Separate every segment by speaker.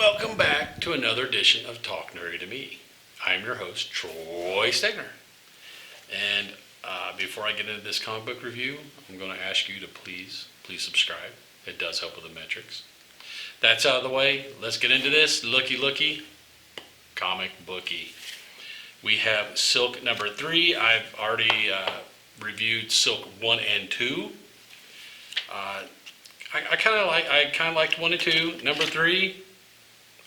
Speaker 1: Welcome back to another edition of Talk Nerdy to Me. I'm your host, Troy Stegner. And before I get into this comic book review, I'm going to ask you to please subscribe. It does help with the metrics. That's out of the way. Let's get into this. Looky, comic booky. We have Silk number 3. I've already reviewed Silk 1 and 2. I kind of liked 1 and 2. Number 3,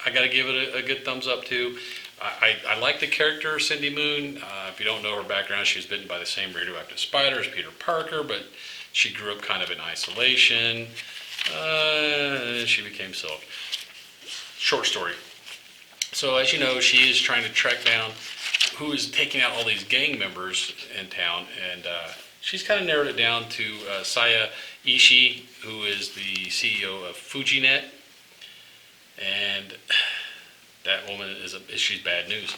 Speaker 1: I got to give it a good thumbs up too. I like the character Cindy Moon. If you don't know her background, she was bitten by the same radioactive spider as Peter Parker, but she grew up kind of in isolation. She became Silk. Short story. So as you know, she is trying to track down who is taking out all these gang members in town, and she's kind of narrowed it down to Saya Ishii, who is the CEO of Fujinet, and that woman she's bad news.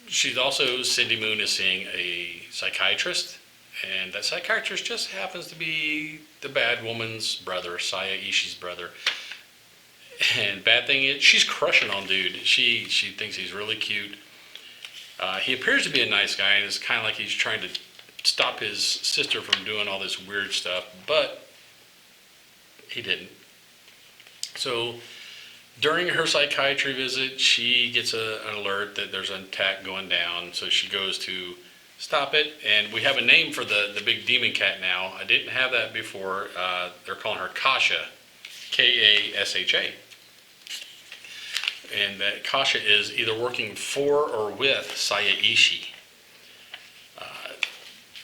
Speaker 1: She's also, Cindy Moon is seeing a psychiatrist, and that psychiatrist just happens to be the bad woman's brother, Saya Ishii's brother. And bad thing is, she's crushing on dude. She thinks he's really cute. He appears to be a nice guy, and it's kind of like he's trying to stop his sister from doing all this weird stuff, but he didn't. So during her psychiatry visit, she gets an alert that there's an attack going down, so she goes to stop it, and we have a name for the big demon cat now. I didn't have that before. They're calling her Kasha, Kasha. And that Kasha is either working for or with Saya Ishii.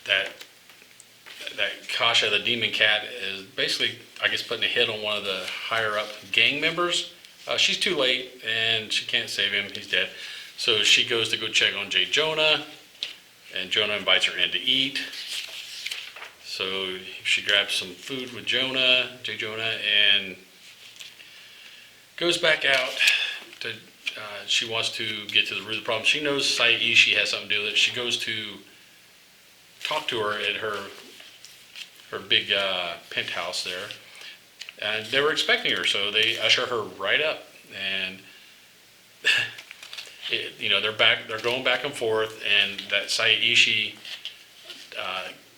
Speaker 1: That Kasha, the demon cat, is basically, I guess, putting a hit on one of the higher up gang members. She's too late, and she can't save him. He's dead. So she goes to go check on J. Jonah, and Jonah invites her in to eat. So she grabs some food with J. Jonah, and goes back out to, she wants to get to the root of the problem. She knows Saya Ishii has something to do with it. She goes to talk to her at her big penthouse there. And they were expecting her, so they usher her right up. And, they're going back and forth, and that Saya Ishii,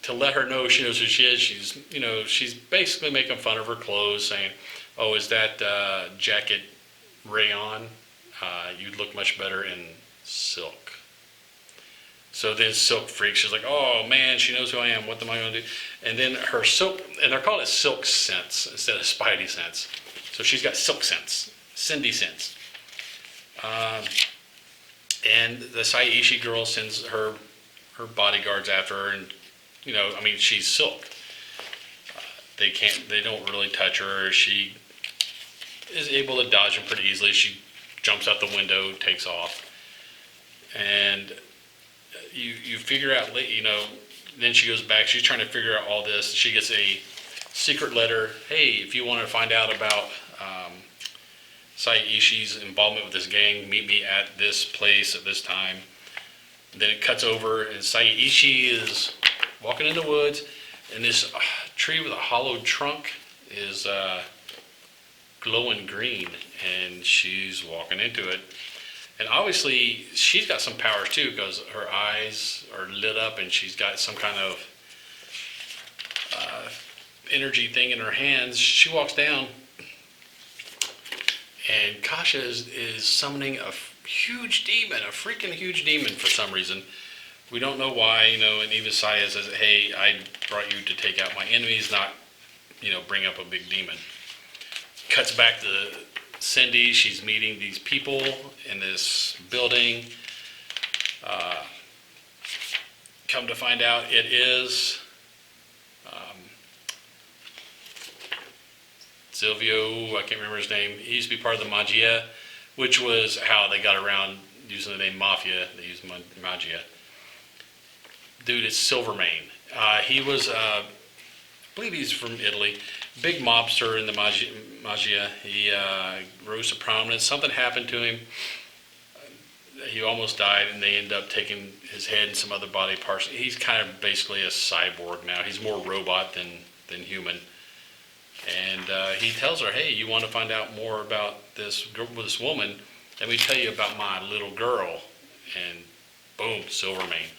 Speaker 1: to let her know she knows who she is, she's basically making fun of her clothes, saying, oh, is that jacket rayon? You'd look much better in silk. So then Silk freaks. She's like, oh man, she knows who I am. What am I going to do? And then her silk, and they're calling it silk sense instead of spidey sense. So she's got silk sense, Cindy sense. And the Saya Ishii girl sends her bodyguards after her, and she's silk. They don't really touch her. She is able to dodge them pretty easily. She jumps out the window, takes off, and you figure out, then she goes back. She's trying to figure out all this. She gets a secret letter. Hey, if you want to find out about Saya Ishii's involvement with this gang, meet me at this place at this time. And then it cuts over, and Saya Ishii is walking in the woods, and this tree with a hollowed trunk is glowing green, and she's walking into it. And obviously, she's got some powers too, because her eyes are lit up, and she's got some kind of energy thing in her hands. She walks down, and Kasha is summoning a huge demon, a freaking huge demon for some reason. We don't know why, and even Saya says, hey, I brought you to take out my enemies, not, bring up a big demon. Cuts back to Cindy. She's meeting these people in this building. Come to find out, it is Silvio, I can't remember his name. He used to be part of the Magia, which was how they got around using the name Mafia. They used Magia. Dude, it's Silvermane. He was, I believe he's from Italy. Big mobster in the Magia. He rose to prominence. Something happened to him. He almost died, and they ended up taking his head and some other body parts. He's kind of basically a cyborg now. He's more robot than human. And he tells her, hey, you want to find out more about this woman? Let me tell you about my little girl. And boom, Silvermane.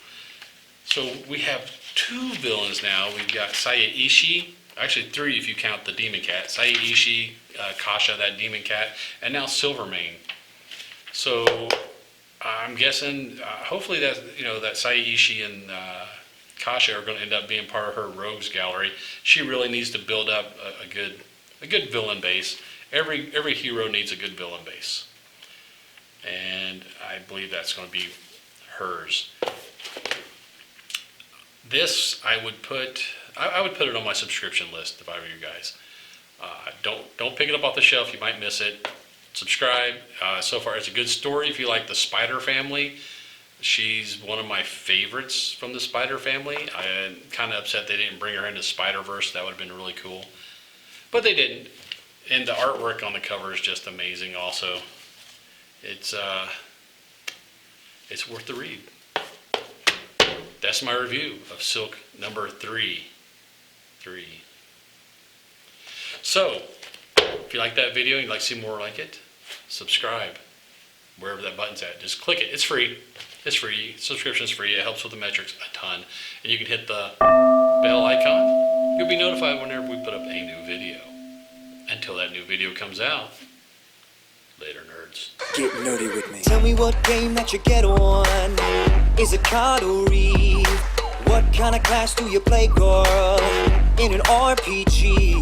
Speaker 1: So we have 2 villains now. We've got Saya Ishii, actually 3 if you count the demon cat. Saya Ishii, Kasha, that demon cat, and now Silvermane. So I'm guessing, hopefully that Saya Ishii and Kasha are going to end up being part of her rogues gallery. She really needs to build up a good villain base. Every hero needs a good villain base, and I believe that's going to be hers. This I would put it on my subscription list if I were you guys. Don't pick it up off the shelf. You might miss it. Subscribe. So far, it's a good story if you like the Spider family. She's one of my favorites from the Spider family. I'm kind of upset they didn't bring her into Spider-Verse. That would have been really cool. But they didn't. And the artwork on the cover is just amazing also. It's worth the read. That's my review of Silk number 3. So, if you like that video and you'd like to see more like it, subscribe. Wherever that button's at, just click it. It's free. It's free. Subscription is free. It helps with the metrics a ton. And you can hit the bell icon. You'll be notified whenever we put up a new video. Until that new video comes out. Later, nerds.
Speaker 2: Get nerdy with me. Tell me what game that you get on. Is it card or read? What kind of class do you play, girl? In an RPG?